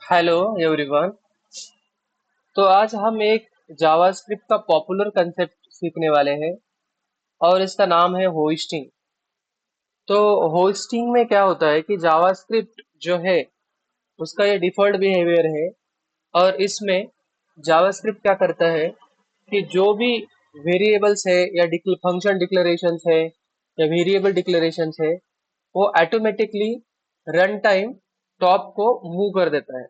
Hello everyone. तो आज हम एक जावास्क्रिप्ट का पॉपुलर कंसेप्ट सीखने वाले हैं और इसका नाम है होस्टिंग। तो होस्टिंग में क्या होता है कि जावास्क्रिप्ट जो है उसका ये डिफॉल्ट बिहेवियर है और इसमें जावास्क्रिप्ट क्या करता है कि जो भी वेरिएबल्स है या फंक्शन डिक्लेरेशंस है या वेरिएबल डिक्लेरेशंस है वो ऑटोमेटिकली रन टाइम टॉप को मूव कर देता है।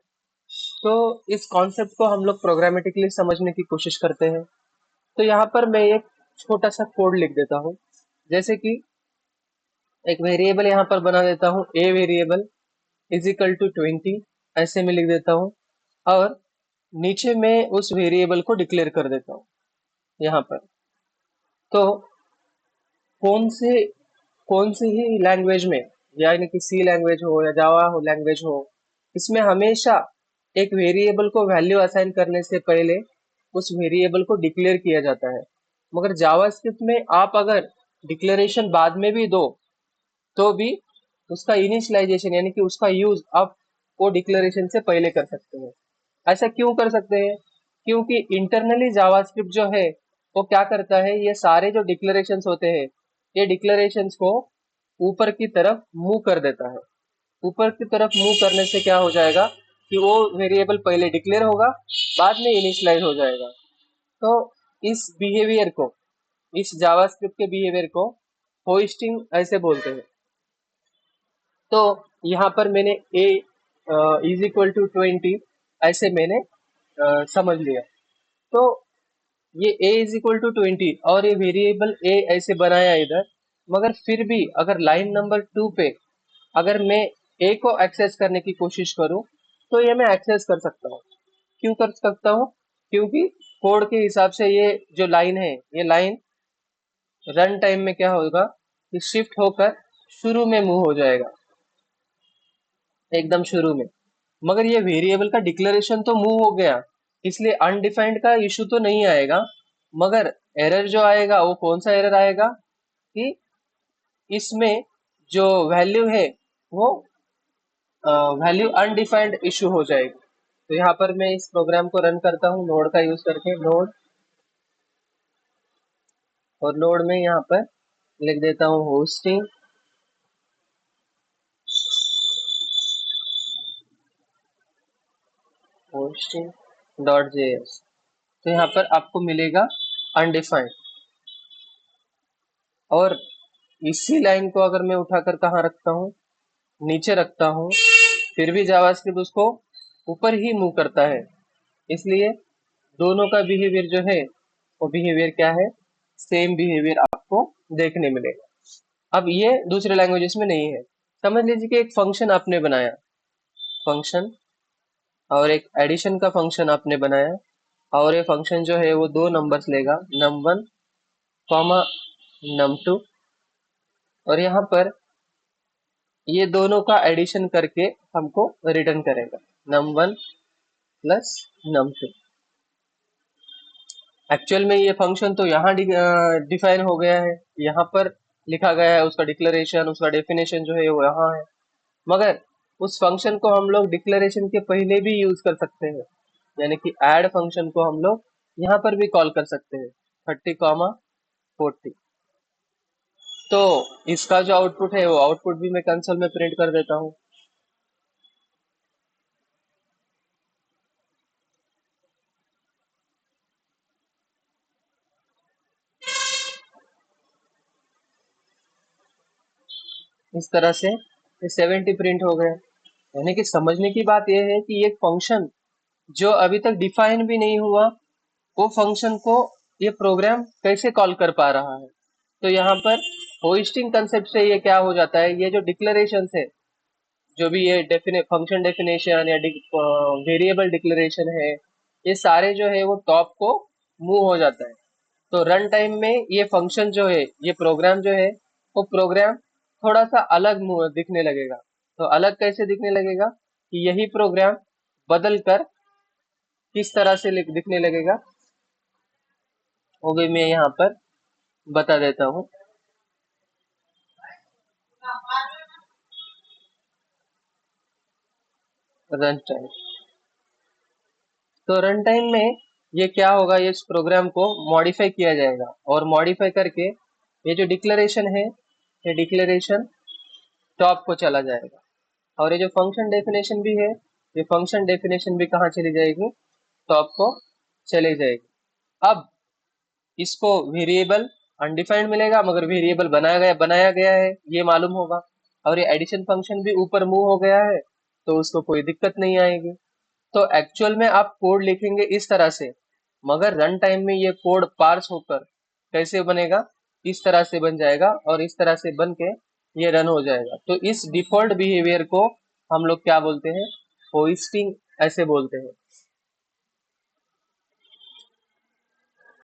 तो इस कॉन्सेप्ट को हम लोग प्रोग्रामेटिकली समझने की कोशिश करते हैं। तो यहाँ पर मैं एक छोटा सा कोड लिख देता हूँ। जैसे कि एक वेरिएबल यहाँ पर बना देता हूँ, a variable is equal to 20, ऐसे में लिख देता हूँ। और नीचे में उस वेरिएबल को डिक्लेयर कर देता हूँ यहाँ पर। तो कौन से कौन सी ही लैंग्वेज में, यानी कि सी लैंग्वेज हो या जावा हो लैंग्वेज हो, इसमें हमेशा एक वेरिएबल को वैल्यू असाइन करने से पहले उस वेरिएबल को डिक्लेयर किया जाता है। मगर जावास्क्रिप्ट में आप अगर डिक्लेरेशन बाद में भी दो तो भी उसका इनिशियलाइजेशन यानी कि उसका यूज आप वो डिक्लेरेशन से पहले कर सकते हैं। ऐसा क्यों कर सकते हैं? क्योंकि इंटरनली जावास्क्रिप्ट जो है वो क्या करता है, ये सारे जो डिक्लेरेशंस होते हैं ये डिक्लेरेशंस को ऊपर की तरफ मूव कर देता है। ऊपर की तरफ मूव करने से क्या हो जाएगा कि वो वेरिएबल पहले डिक्लेयर होगा, बाद में इनिशियलाइज हो जाएगा। तो इस बिहेवियर को, इस जावास्क्रिप्ट के बिहेवियर को होस्टिंग ऐसे बोलते हैं। तो यहाँ पर मैंने a इज इक्वल टू 20 ऐसे मैंने समझ लिया। तो ये a इज इक्वल टू 20 और ये वेरिएबल a ऐसे बनाया इधर। मगर फिर भी अगर लाइन नंबर 2 पे अगर मैं a को एक्सेस करने की कोशिश करूं तो ये मैं एक्सेस कर सकता हूँ। क्यों कर सकता हूँ? क्योंकि कोड के हिसाब से ये जो लाइन है, ये लाइन रन टाइम में क्या होगा कि शिफ्ट होकर शुरू में मूव हो जाएगा, एकदम शुरू में। मगर ये वेरिएबल का डिक्लेरेशन तो मूव हो गया, इसलिए अनडिफाइंड का इशू तो नहीं आएगा। मगर एरर जो आएगा वो कौन सा एरर आएगा कि इसमें जो वैल्यू है वो वैल्यू अनडिफाइंड इशू हो जाएगी। तो यहाँ पर मैं इस प्रोग्राम को रन करता हूँ नोड का यूज करके, नोड, और नोड में यहाँ पर लिख देता हूँ होस्टिंग, होस्टिंग डॉट जेएस। तो यहाँ पर आपको मिलेगा अनडिफाइंड। और इसी लाइन को अगर मैं उठाकर कहाँ रखता हूँ, नीचे रखता हूँ, फिर भी जावास्क्रिप्ट उसको ऊपर ही मूव करता है। इसलिए दोनों का बिहेवियर जो है वो बिहेवियर क्या है, सेम बिहेवियर आपको देखने मिलेगा। अब ये दूसरे लैंग्वेजेस में नहीं है। समझ लीजिए कि एक फंक्शन आपने बनाया, फंक्शन, और एक एडिशन का फंक्शन आपने बनाया, और ये फंक्शन जो है वो दो नंबर्स लेगा, num1 कॉमा num2, और यहाँ पर ये दोनों का एडिशन करके हमको रिटर्न करेगा num1 प्लस num2। एक्चुअल में ये फंक्शन तो यहाँ डिफाइन हो गया है, यहाँ पर लिखा गया है, उसका डिक्लेरेशन, उसका डेफिनेशन जो है वो यहाँ है। मगर उस फंक्शन को हम लोग डिक्लेरेशन के पहले भी यूज कर सकते हैं, यानी कि ऐड फंक्शन को हम लोग यहाँ पर भी कॉल कर सकते हैं, 30, 40। तो इसका जो आउटपुट है वो आउटपुट भी मैं कंसोल में प्रिंट कर देता हूँ। इस तरह से ये 70 प्रिंट हो गया। यानी कि समझने की बात यह है कि एक फंक्शन जो अभी तक डिफाइन भी नहीं हुआ, वो फंक्शन को ये प्रोग्राम कैसे कॉल कर पा रहा है। तो यहाँ पर होस्टिंग कंसेप्ट से ये क्या हो जाता है, ये जो डिक्लेरेशन है, जो भी ये फंक्शन डेफिनेशन या वेरिएबल डिक्लेरेशन है, ये सारे जो है वो टॉप को मूव हो जाता है। तो रन टाइम में ये फंक्शन जो है, ये प्रोग्राम जो है, वो प्रोग्राम थोड़ा सा अलग दिखने लगेगा। तो अलग कैसे दिखने लगेगा कि यही प्रोग्राम बदल कर किस तरह से दिखने लगेगा वो भी मैं यहाँ पर बता देता हूँ। रन टाइम, तो रन टाइम में ये क्या होगा, ये इस प्रोग्राम को मॉडिफाई किया जाएगा और मॉडिफाई करके ये जो डिक्लेरेशन है, ये डिक्लेरेशन टॉप को चला जाएगा। और ये जो फंक्शन डेफिनेशन भी है, ये फंक्शन डेफिनेशन भी कहाँ चली जाएगी, टॉप को चली जाएगी। अब इसको वेरिएबल अनडिफाइंड मिलेगा, मगर वेरिएबल बनाया गया है ये मालूम होगा। और ये एडिशन फंक्शन भी ऊपर मूव हो गया है, तो उसको कोई दिक्कत नहीं आएगी। तो एक्चुअल में आप कोड लिखेंगे इस तरह से, मगर रन टाइम में ये कोड पार्स होकर कैसे बनेगा, इस तरह से बन जाएगा और इस तरह से बन के ये रन हो जाएगा। तो इस डिफॉल्ट बिहेवियर को हम लोग क्या बोलते हैं, होइस्टिंग ऐसे बोलते हैं।